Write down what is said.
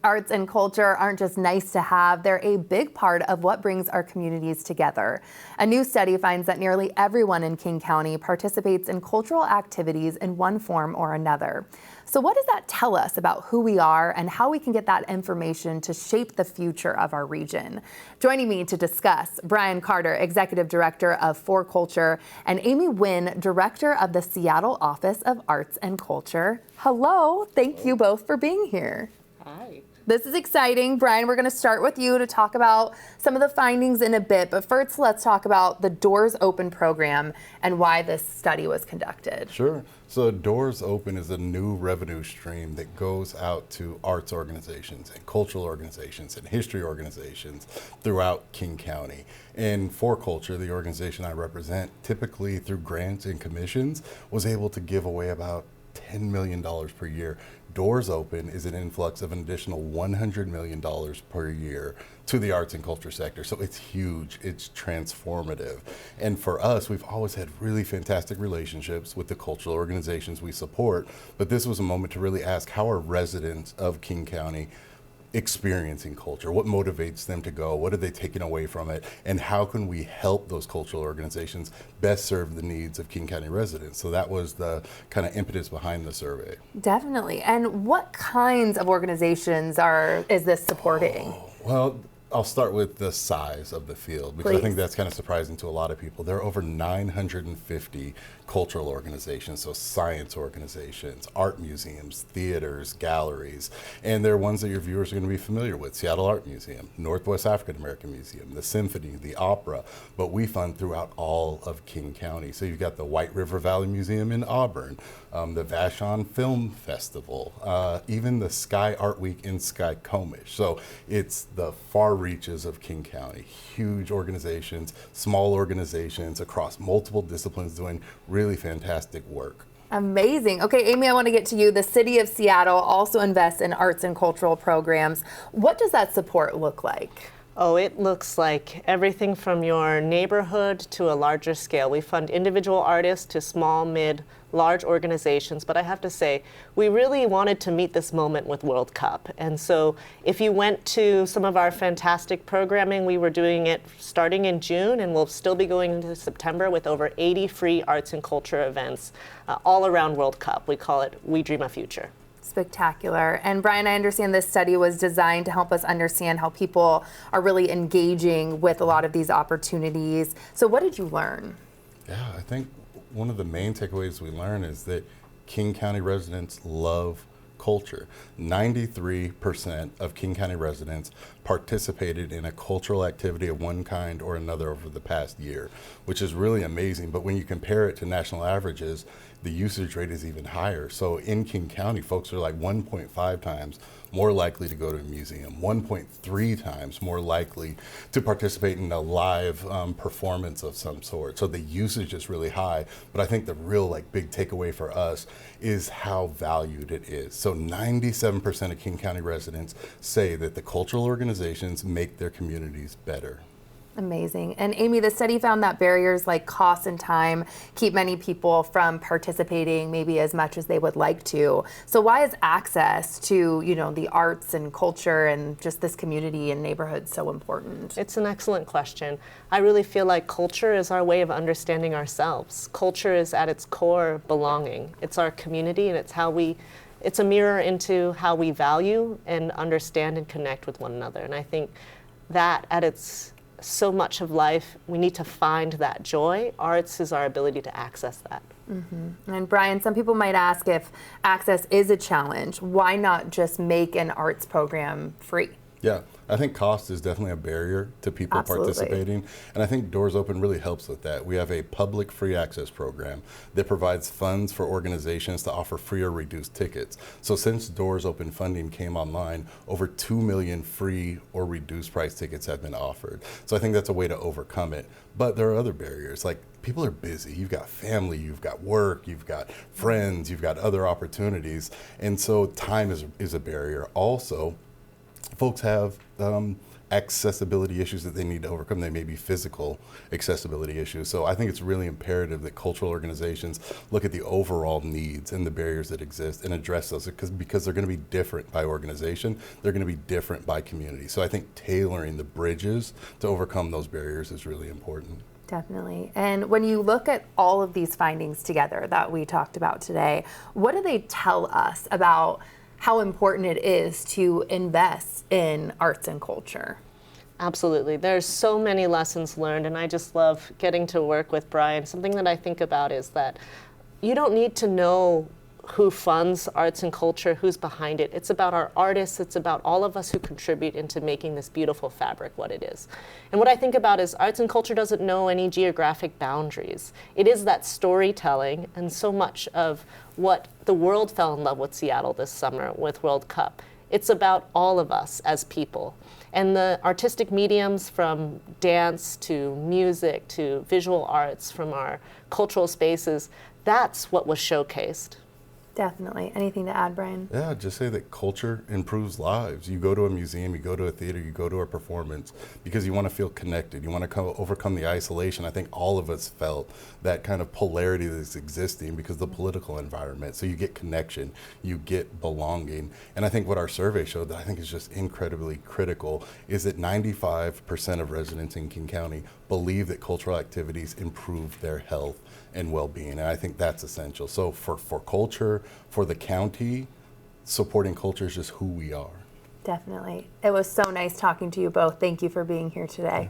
Arts and culture aren't just nice to have, they're a big part of what brings our communities together. A new study finds that nearly everyone in King County participates in cultural activities in one form or another. So what does that tell us about who we are and how we can get that information to shape the future of our region? Joining me to discuss, Brian Carter, Executive Director of For Culture, and Amy Wynn, Director of the Seattle Office of Arts and Culture. Hello, thank you both for being here. Hi. This is exciting. Brian, we're going to start with you to talk about some of the findings in a bit, but first let's talk about the Doors Open program and why this study was conducted. Sure. So Doors Open is a new revenue stream that goes out to arts organizations and cultural organizations and history organizations throughout King County. And For Culture, the organization I represent, typically through grants and commissions, was able to give away about $10 million per year. Doors Open is an influx of an additional $100 million per year to the arts and culture sector. So it's huge, it's transformative. And for us, we've always had really fantastic relationships with the cultural organizations we support, but this was a moment to really ask, how are residents of King County experiencing culture? What motivates them to go? What are they taking away from it? And how can we help those cultural organizations best serve the needs of King County residents? So that was the kind of impetus behind the survey. Definitely. And what kinds of organizations is this supporting? Well, I'll start with the size of the field, because Please. I think that's kind of surprising to a lot of people. There are over 950 cultural organizations, so science organizations, art museums, theaters, galleries, and they're ones that your viewers are going to be familiar with. Seattle Art Museum, Northwest African American Museum, the Symphony, the Opera, but we fund throughout all of King County. So you've got the White River Valley Museum in Auburn, the Vashon Film Festival, even the Sky Art Week in Skykomish. So it's the far reaches of King County, huge organizations, small organizations across multiple disciplines doing really fantastic work. Amazing. Okay, Amy, I want to get to you. The City of Seattle also invests in arts and cultural programs. What does that support look like? Oh, it looks like everything from your neighborhood to a larger scale. We fund individual artists to small, mid, large organizations, but I have to say, we really wanted to meet this moment with World Cup. And so if you went to some of our fantastic programming, we were doing it starting in June, and we'll still be going into September with over 80 free arts and culture events all around World Cup. We call it We Dream a Future. Spectacular. And Brian, I understand this study was designed to help us understand how people are really engaging with a lot of these opportunities. So what did you learn? Yeah, I think one of the main takeaways we learned is that King County residents love culture. 93% of King County residents participated in a cultural activity of one kind or another over the past year, which is really amazing. But when you compare it to national averages, the usage rate is even higher. So in King County, folks are like 1.5 times more likely to go to a museum, 1.3 times more likely to participate in a live performance of some sort. So the usage is really high, but I think the real big takeaway for us is how valued it is. So 97% of King County residents say that the cultural organizations make their communities better. Amazing. And Amy, the study found that barriers like cost and time keep many people from participating maybe as much as they would like to. So why is access to, the arts and culture and just this community and neighborhood so important? It's an excellent question. I really feel like culture is our way of understanding ourselves. Culture is at its core belonging. It's our community, and it's a mirror into how we value and understand and connect with one another. And I think that at its so much of life, we need to find that joy. Arts is our ability to access that. Mm-hmm. And Brian, some people might ask, if access is a challenge, why not just make an arts program free? Yeah, I think cost is definitely a barrier to people participating, and I think Doors Open really helps with that. We have a public free access program that provides funds for organizations to offer free or reduced tickets. So since Doors Open funding came online, over 2 million free or reduced price tickets have been offered. So I think that's a way to overcome it. But there are other barriers, like people are busy. You've got family, you've got work, you've got friends, you've got other opportunities, and so time is a barrier. Also, folks have accessibility issues that they need to overcome. They may be physical accessibility issues. So I think it's really imperative that cultural organizations look at the overall needs and the barriers that exist and address those, because they're going to be different by organization. They're going to be different by community. So I think tailoring the bridges to overcome those barriers is really important. Definitely. And when you look at all of these findings together that we talked about today, what do they tell us about how important it is to invest in arts and culture? Absolutely. There's so many lessons learned, and I just love getting to work with Brian. Something that I think about is that you don't need to know who funds arts and culture, who's behind it. It's about our artists. It's about all of us who contribute into making this beautiful fabric what it is. And what I think about is arts and culture doesn't know any geographic boundaries. It is that storytelling, and so much of what the world fell in love with Seattle this summer with World Cup. It's about all of us as people. And the artistic mediums, from dance to music to visual arts, from our cultural spaces, that's what was showcased. Definitely. Anything to add, Brian? Yeah, just say that culture improves lives. You go to a museum, you go to a theater, you go to a performance because you want to feel connected. You want to overcome the isolation. I think all of us felt that kind of polarity that's existing because of the political environment. So you get connection, you get belonging. And I think what our survey showed that I think is just incredibly critical is that 95% of residents in King County believe that cultural activities improve their health and well-being, and I think that's essential. So for culture, for the county, supporting culture is just who we are. Definitely. It was so nice talking to you both. Thank you for being here today.